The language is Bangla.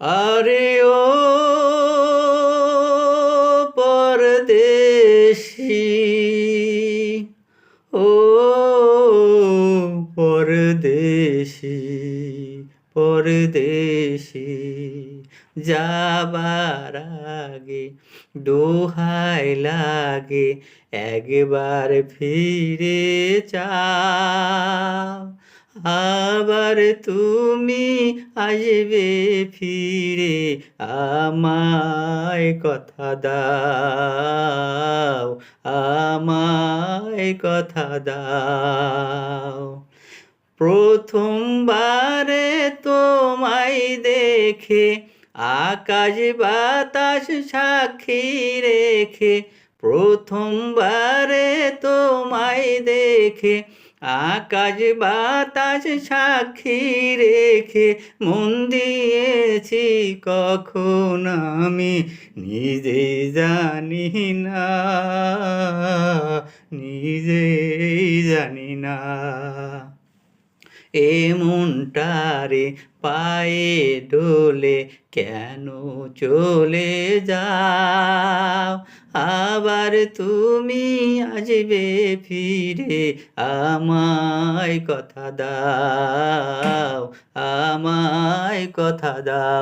আরে ও পরদেশি, ও পরদেশি, পরদেশি, যাবার আগে দোহাই লাগে একবার ফিরে যাও। আবার তুমি আসবে ফিরে, আমায় কথা দাও, আমায় কথা দাও। প্রথমবারে তোমায় দেখে আকাশ বাতাস সাক্ষী রেখে, প্রথমবারে তোমায় দেখে আকাশ বাতাস সাক্ষী রেখে, মন দিয়েছি কখন আমি নিজেই জানি না, নিজেই জানি না। এ মনটারে পায়ে ডোলে কেন চলে যাও। আবার তুমি আসবে ফিরে, আমায় কথা দাও, আমায় কথা দাও।